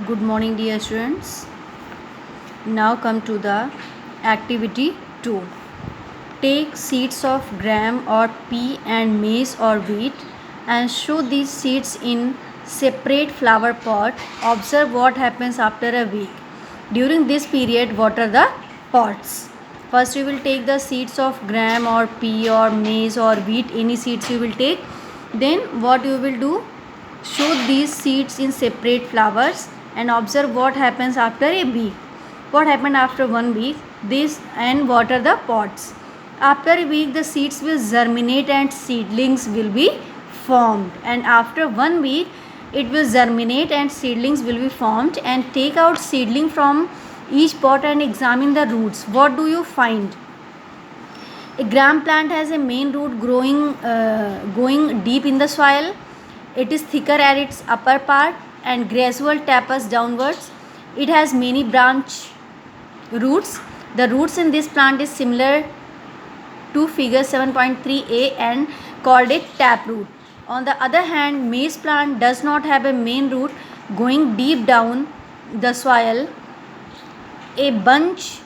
Good morning, dear students. Now come to the activity 2. Take seeds of gram or pea and maize or wheat and show these seeds in separate flower pot. Observe what happens after a week. During this period, water the pots. First, you will take the seeds of gram or pea or maize or wheat, any seeds you will take. Then, what you will do? Show these seeds in separate flowers and observe what happens after a week. What happened after 1 week? This and water the pots. After a week, the seeds will germinate and seedlings will be formed. And after 1 week, it will germinate and seedlings will be formed. And take out seedling from each pot and examine the roots. What do you find? A gram plant has a main root going deep in the soil. It is thicker at its upper part and gradual tapers downwards. It has many branch roots. The roots in this plant is similar to figure 7.3a and called a tap root. On the other hand, maize plant does not have a main root going deep down the soil. A bunch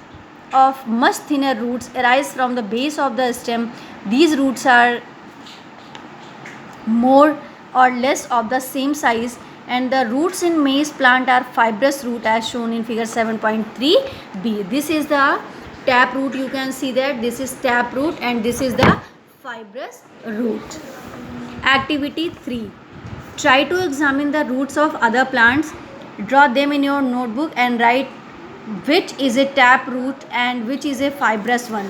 of much thinner roots arise from the base of the stem. These roots are more or less of the same size, and the roots in maize plant are fibrous root as shown in figure 7.3b. This is the tap root. You can see that this is tap root and this is the fibrous root. Activity 3. Try to examine the roots of other plants. Draw them in your notebook and write which is a tap root and which is a fibrous one.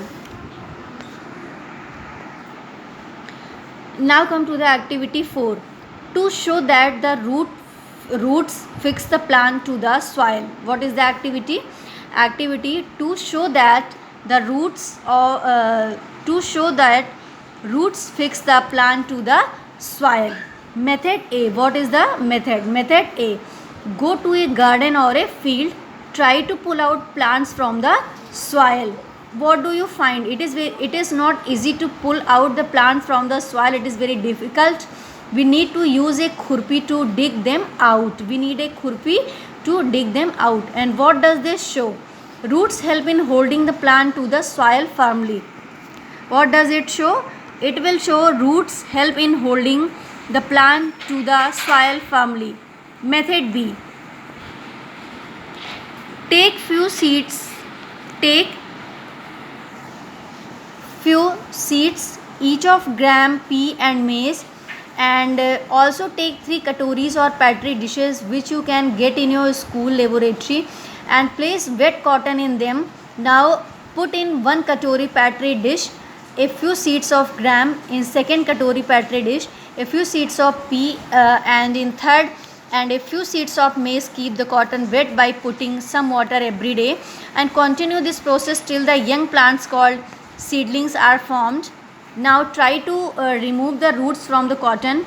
Now come to the activity 4. To show that the roots fix the plant to the soil. What is the activity? Activity to show that the roots fix the plant to the soil. Method A. What is the method? Method A. Go to a garden or a field. Try to pull out plants from the soil. What do you find? It is not easy to pull out the plant from the soil. It is very difficult. We need to use a khurpi to dig them out. We need a khurpi to dig them out. And what does this show? Roots help in holding the plant to the soil firmly. What does it show? It will show roots help in holding the plant to the soil firmly. Method B. Take few seeds each of gram, pea and maize, and also take 3 katoris or patri dishes which you can get in your school laboratory and place wet cotton in them. Now put in 1 katori patri dish a few seeds of gram, in second katori patri dish a few seeds of pea, and in third and a few seeds of maize. Keep the cotton wet by putting some water every day and continue this process till the young plants called seedlings are formed. Now try to remove the roots from the cotton.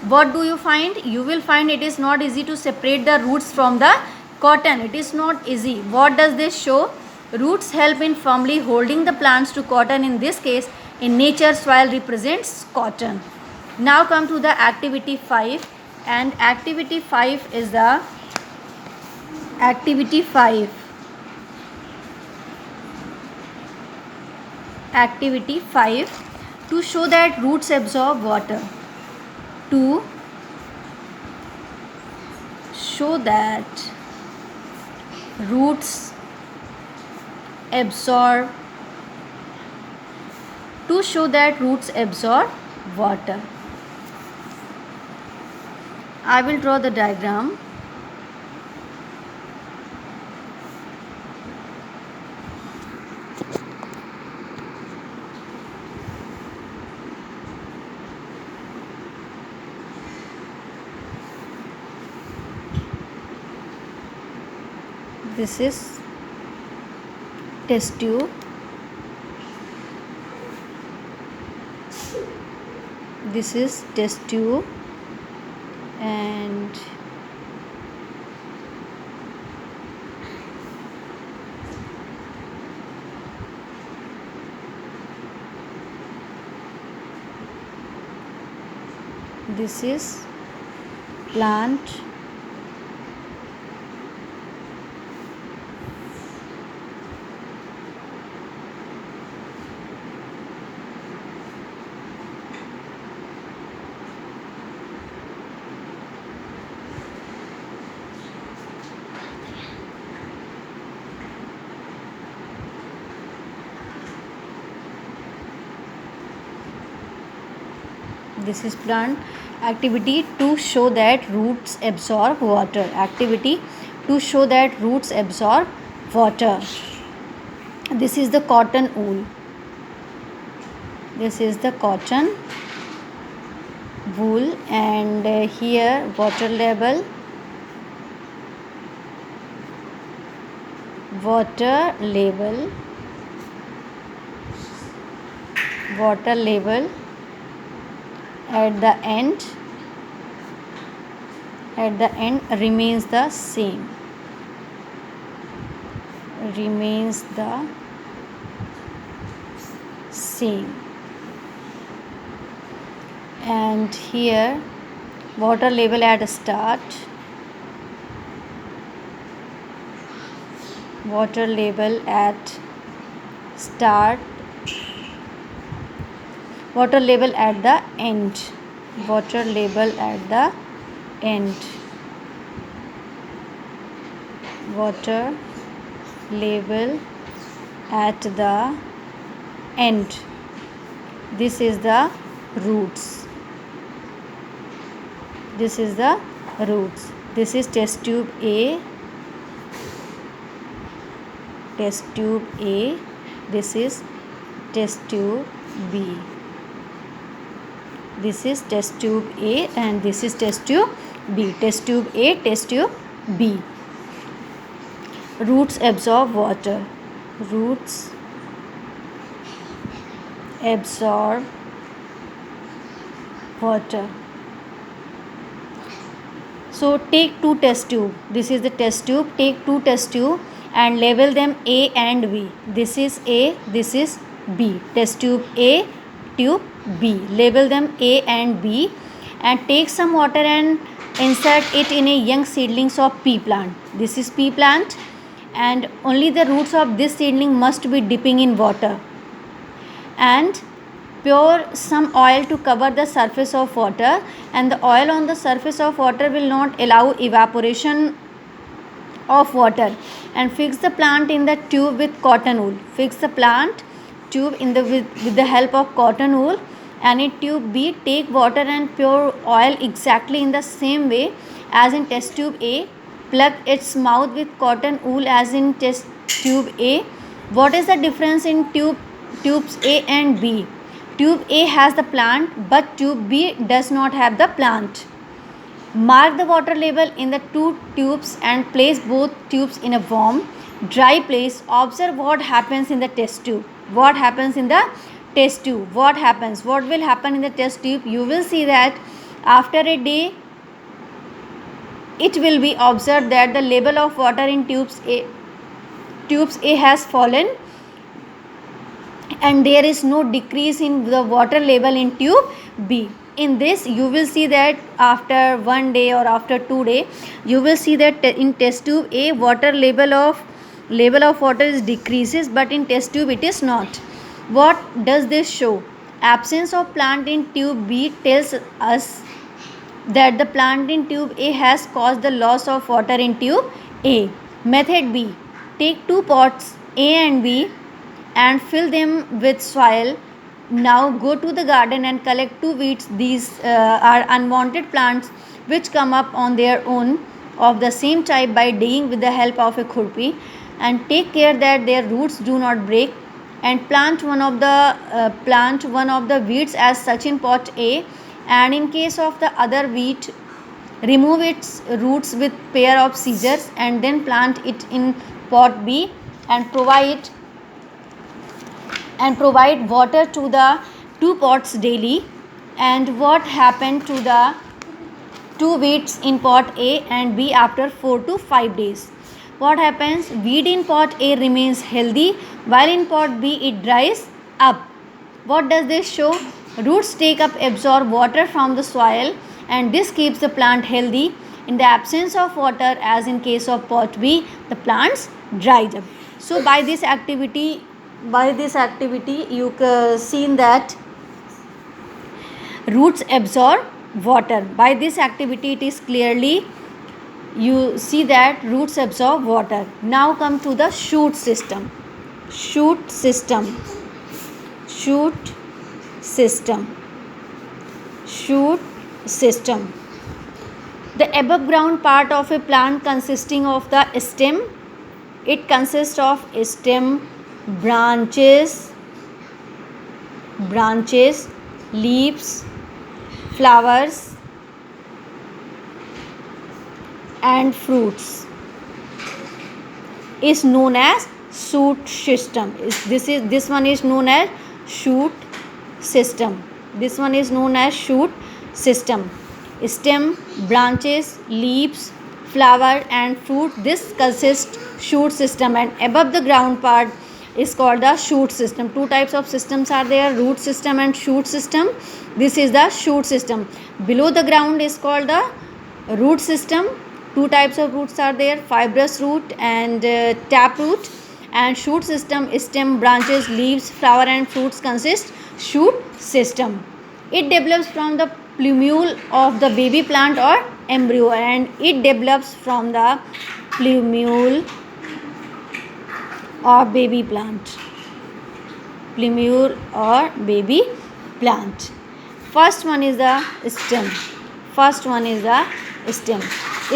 What do you find? You will find it is not easy to separate the roots from the cotton. It is not easy. What does this show? Roots help in firmly holding the plants to cotton. In this case, in nature, soil represents cotton. Now come to the activity 5, and activity 5 is the activity 5. Activity 5. To show that roots absorb water. To show that roots absorb water. I will draw the diagram. This is test tube. This is test tube, and this is plant This is plant. Activity to show that roots absorb water. Activity to show that roots absorb water. This is the cotton wool. This is the cotton wool, and here water level at the end remains the same, and here water level at start, water level at start, water level at the end, water level at the end, water level at the end. This is the roots. This is the roots. This is test tube A. Test tube A. This is test tube B. This is test tube A and this is test tube B. Test tube A, test tube B. Roots absorb water. Roots absorb water. So take two test tube. This is the test tube. Take two test tube and label them A and B. This is A, this is B. Test tube A, tube B. Label them A and B and take some water and insert it in a young seedlings of pea plant. This is pea plant and only the roots of this seedling must be dipping in water, and pour some oil to cover the surface of water, and the oil on the surface of water will not allow evaporation of water, and fix the plant in the tube with cotton wool. Fix the plant tube in the with the help of cotton wool, and in tube B take water and pour oil exactly in the same way as in test tube A. Plug its mouth with cotton wool as in test tube A. What is the difference in tubes A and B? Tube A has the plant but tube B does not have the plant. Mark the water level in the two tubes and place both tubes in a warm, dry place. Observe what happens in the test tube. What happens in the test tube? What happens? What will happen in the test tube? You will see that after a day, it will be observed that the level of water in tubes A has fallen, and there is no decrease in the water level in tube B. In this you will see that after 1 day or after 2 days, you will see that in test tube A water level of water is decreases, but in test tube it is not. What does this show? Absence of plant in tube B tells us that the plant in tube A has caused the loss of water in tube A. Method B. Take two pots A and B and fill them with soil. Now go to the garden and collect two weeds. These are unwanted plants which come up on their own of the same type by digging with the help of a khurpi, and take care that their roots do not break, and plant one of the weeds as such in pot A, and in case of the other weed, remove its roots with pair of scissors and then plant it in pot B and provide water to the two pots daily. And what happened to the two weeds in pot A and B after 4 to 5 days? What happens? Weed in pot A remains healthy while in pot B it dries up. What does this show? Roots take up absorb water from the soil, and this keeps the plant healthy. In the absence of water, as in case of pot B, the plants dried up. So by this activity you can see that roots absorb water. By this activity it is clearly you see that roots absorb water. Now come to the shoot system. Shoot system. shoot system. The above ground part of a plant consisting of the stem. It consists of stem, branches, leaves, flowers and fruits is known as shoot system. This one is known as shoot system. This one is known as shoot system. Stem, branches, leaves, flower and fruit, this consists shoot system, and above the ground part is called the shoot system. Two types of systems are there, root system and shoot system. This is the shoot system. Below the ground is called the root system. Two types of roots are there, fibrous root and tap root. And shoot system, stem, branches, leaves, flower and fruits consist shoot system. It develops from the plumule of the baby plant or embryo, and it develops from the plumule or baby plant. Plumule or baby plant. First one is the stem.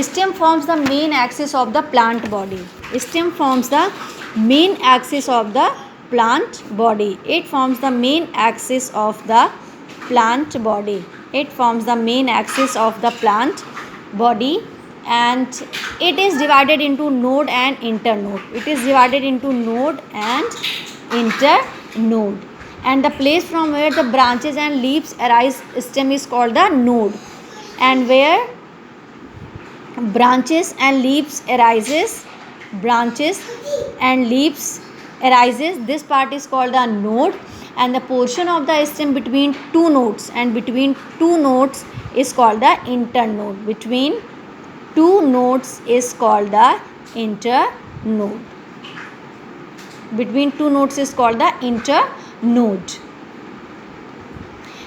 Stem forms the main axis of the plant body. Stem forms the main axis of the plant body. It forms the main axis of the plant body. And it is divided into node and internode. And the place from where the branches and leaves arise, stem, is called the node. And where branches and leaves arises, this part is called the node. And the portion of the stem between two nodes is called the internode. Between two nodes is called the internode.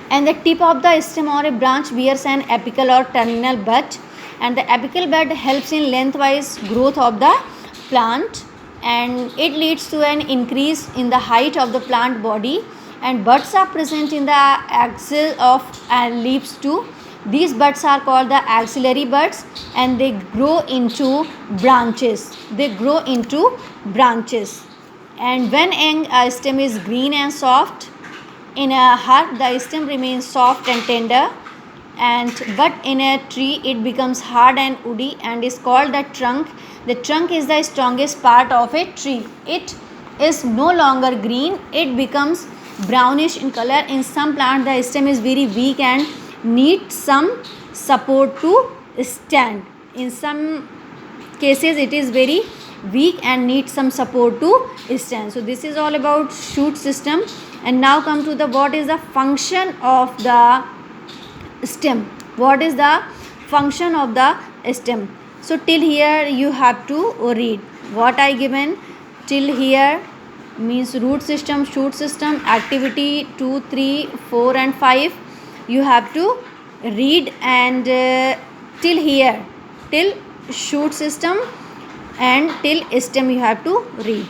And the tip of the stem or a branch bears an apical or terminal bud, and the apical bud helps in lengthwise growth of the plant, and it leads to an increase in the height of the plant body. And buds are present in the axil of leaves too. These buds are called the axillary buds, and they grow into branches. And when young, stem is green and soft. In a herb, the stem remains soft and tender, but in a tree it becomes hard and woody and is called the trunk. The trunk is the strongest part of a tree. It is no longer green, it becomes brownish in color. In some plants, the stem is very weak and needs some support to stand. In some cases, it is very weak and needs some support to stand. So this is all about shoot system. And now come to the what is the function of the stem. So till here you have to read what I given. Till here means root system, shoot system, activity 2, 3, 4 and 5 you have to read, and till here, till shoot system and till stem you have to read.